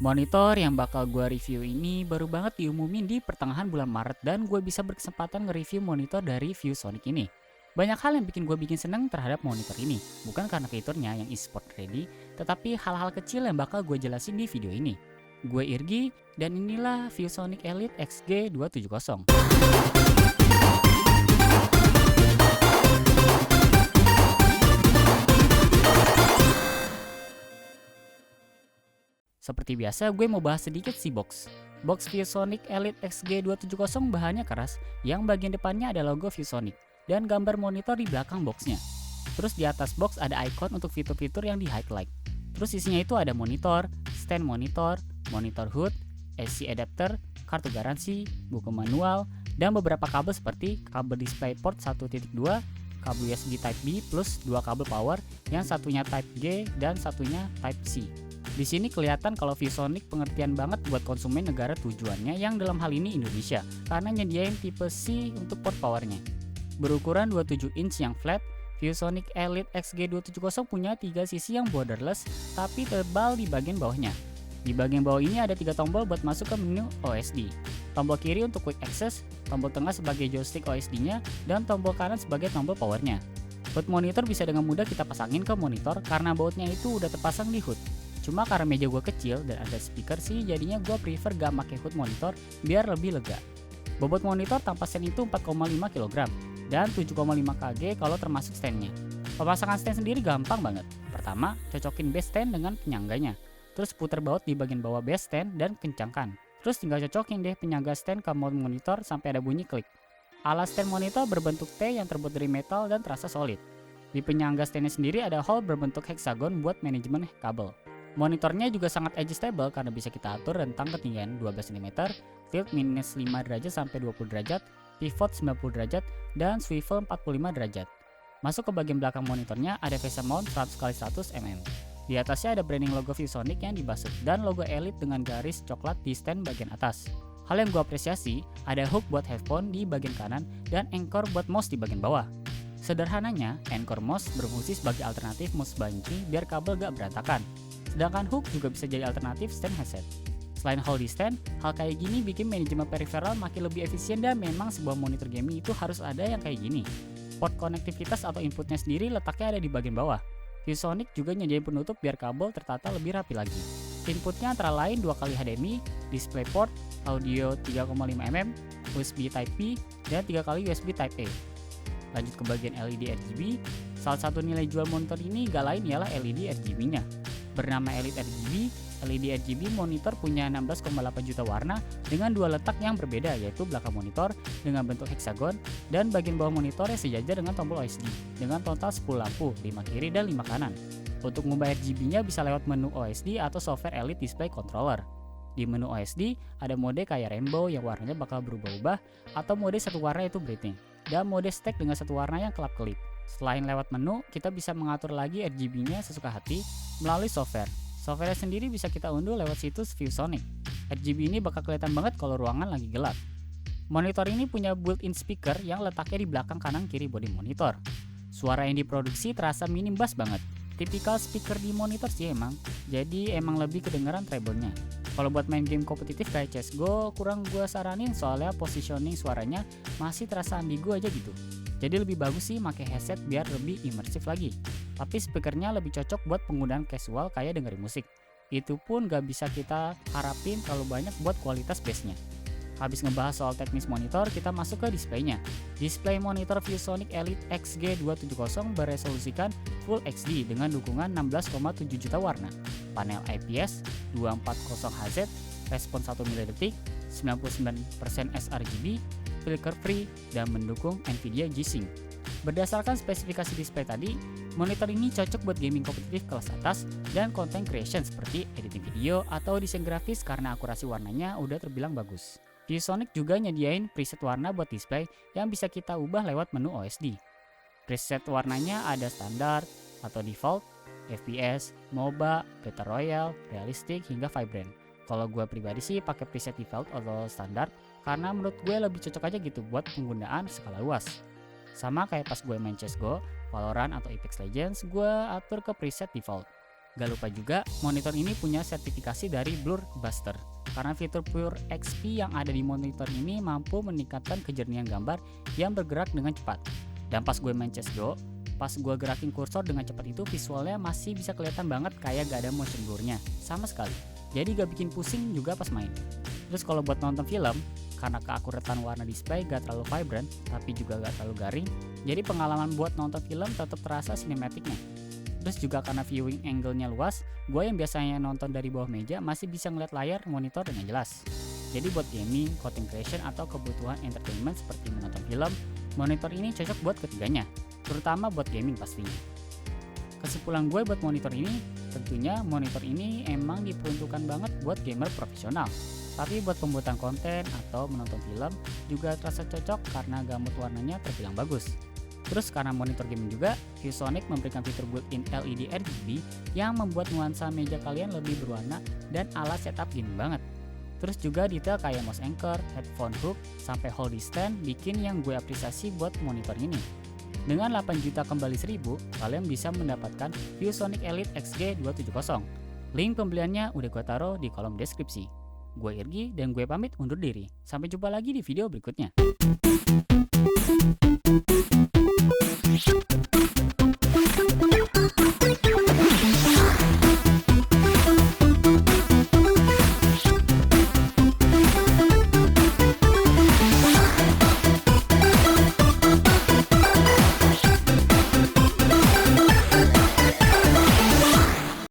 Monitor yang bakal gue review ini baru banget diumumin di pertengahan bulan Maret dan gue bisa berkesempatan nge-review monitor dari ViewSonic ini. Banyak hal yang bikin gue seneng terhadap monitor ini, bukan karena fiturnya yang e-sport ready, tetapi hal-hal kecil yang bakal gue jelasin di video ini. Gue Irgi, dan inilah ViewSonic Elite XG270. Seperti biasa, gue mau bahas sedikit si box. Box ViewSonic Elite XG270 bahannya keras, yang bagian depannya ada logo ViewSonic, dan gambar monitor di belakang boxnya. Terus di atas box ada icon untuk fitur-fitur yang di highlight. Terus isinya itu ada monitor, stand monitor, monitor hood, AC adapter, kartu garansi, buku manual, dan beberapa kabel seperti kabel DisplayPort 1.2, kabel USB Type B plus dua kabel power, yang satunya Type G dan satunya Type C. Di sini kelihatan kalau ViewSonic pengertian banget buat konsumen negara tujuannya yang dalam hal ini Indonesia, karena nyediain tipe C untuk port powernya. Berukuran 27 inch yang flat, ViewSonic Elite XG270 punya 3 sisi yang borderless tapi tebal di bagian bawahnya. Di bagian bawah ini ada 3 tombol buat masuk ke menu OSD. Tombol kiri untuk quick access, tombol tengah sebagai joystick OSD-nya, dan tombol kanan sebagai tombol powernya. Hood monitor bisa dengan mudah kita pasangin ke monitor karena bautnya itu udah terpasang di hood. Cuma karena meja gue kecil dan ada speaker sih, jadinya gue prefer gak pakai hood monitor biar lebih lega. Bobot monitor tanpa stand itu 4,5 kg dan 7,5 kg kalau termasuk standnya. Pemasangan stand sendiri gampang banget. Pertama, cocokin base stand dengan penyangganya. Terus putar baut di bagian bawah base stand dan kencangkan. Terus tinggal cocokin deh penyangga stand ke mount monitor sampai ada bunyi klik. Alas stand monitor berbentuk T yang terbuat dari metal dan terasa solid. Di penyangga standnya sendiri ada hole berbentuk hexagon buat manajemen kabel. Monitornya juga sangat adjustable karena bisa kita atur rentang ketinggian 12 cm, tilt minus 5 derajat sampai 20 derajat, pivot 90 derajat, dan swivel 45 derajat. Masuk ke bagian belakang monitornya ada face mount 100x100 mm. Di atasnya ada branding logo ViewSonic yang dibasut dan logo Elite dengan garis coklat di stand bagian atas. Hal yang gue apresiasi, ada hook buat headphone di bagian kanan dan anchor buat mouse di bagian bawah. Sederhananya, anchor mouse berfungsi sebagai alternatif mouse banci biar kabel gak berantakan. Sedangkan hook juga bisa jadi alternatif stand headset. Selain hole di stand, hal kayak gini bikin manajemen peripheral makin lebih efisien dan memang sebuah monitor gaming itu harus ada yang kayak gini. Port konektivitas atau inputnya sendiri letaknya ada di bagian bawah. ViewSonic juga nyediain penutup biar kabel tertata lebih rapi lagi. Inputnya antara lain 2 kali HDMI, DisplayPort, audio 3,5 mm, USB Type B, dan 3 kali USB Type A. Lanjut ke bagian LED RGB, salah satu nilai jual monitor ini gak lain ialah LED RGB-nya. Bernama Elite RGB, LED RGB monitor punya 16,8 juta warna dengan 2 letak yang berbeda, yaitu belakang monitor dengan bentuk hexagon dan bagian bawah monitor yang sejajar dengan tombol OSD dengan total 10 lampu, 5 kiri dan 5 kanan. Untuk mengubah RGB-nya bisa lewat menu OSD atau software Elite Display Controller. Di menu OSD ada mode kayak rainbow yang warnanya bakal berubah-ubah, atau mode satu warna yaitu breathing, dan mode stack dengan satu warna yang kelap-kelip. Selain lewat menu, kita bisa mengatur lagi RGB-nya sesuka hati melalui software. Software sendiri bisa kita unduh lewat situs ViewSonic. RGB ini bakal kelihatan banget kalau ruangan lagi gelap. Monitor ini punya built-in speaker yang letaknya di belakang kanan kiri bodi monitor. Suara yang diproduksi terasa minim bass banget. Tipikal speaker di monitor sih emang, jadi emang lebih kedengaran treble-nya. Kalau buat main game kompetitif kayak CSGO, kurang gue saranin soalnya positioning suaranya masih terasa ambigu aja gitu. Jadi lebih bagus sih pakai headset biar lebih imersif lagi. Tapi speakernya lebih cocok buat penggunaan casual kayak dengerin musik. Itu pun gak bisa kita harapin terlalu banyak buat kualitas bassnya. Habis ngebahas soal teknis monitor, kita masuk ke displaynya. Display monitor ViewSonic Elite XG270 beresolusikan Full HD dengan dukungan 16,7 juta warna. Panel IPS 240Hz, respon 1 mili-detik, 99% sRGB, flicker free, dan mendukung Nvidia G-Sync. Berdasarkan spesifikasi display tadi, monitor ini cocok buat gaming kompetitif kelas atas dan content creation seperti editing video atau desain grafis karena akurasi warnanya udah terbilang bagus. ViewSonic juga nyediain preset warna buat display yang bisa kita ubah lewat menu OSD. Preset warnanya ada standar atau default, FPS, MOBA, Battle Royale, realistic, hingga vibrant. Kalau gue pribadi sih pakai preset default atau standar karena menurut gue lebih cocok aja gitu buat penggunaan skala luas. Sama kayak pas gue main CSGO, Valorant atau Apex Legends, gue atur ke preset default. Gak lupa juga, monitor ini punya sertifikasi dari Blur Buster. Karena fitur Pure XP yang ada di monitor ini mampu meningkatkan kejernihan gambar yang bergerak dengan cepat. Dan pas gue main CSGO, pas gue gerakin kursor dengan cepat itu visualnya masih bisa kelihatan banget kayak gak ada motion blur-nya sama sekali. Jadi gak bikin pusing juga pas main. Terus kalau buat nonton film, karena keakuratan warna display gak terlalu vibrant tapi juga gak terlalu garing, jadi pengalaman buat nonton film tetap terasa sinematiknya. Terus juga karena viewing angle-nya luas, gue yang biasanya nonton dari bawah meja masih bisa ngeliat layar monitor dengan jelas. Jadi buat gaming, content creation, atau kebutuhan entertainment seperti menonton film, monitor ini cocok buat ketiganya, terutama buat gaming pastinya. Kesimpulan gue buat monitor ini, tentunya monitor ini emang diperuntukkan banget buat gamer profesional. Tapi buat pembuatan konten atau menonton film juga terasa cocok karena gamut warnanya terbilang bagus. Terus karena monitor gaming juga, ViewSonic memberikan fitur built-in LED RGB yang membuat nuansa meja kalian lebih berwarna dan ala setup gaming banget. Terus juga detail kayak mouse anchor, headphone hook, sampai holdy stand bikin yang gue apresiasi buat monitor ini. Dengan 8 juta kembali 1000, kalian bisa mendapatkan ViewSonic Elite XG270. Link pembeliannya udah gue taruh di kolom deskripsi. Gue Irgi dan gue pamit undur diri. Sampai jumpa lagi di video berikutnya.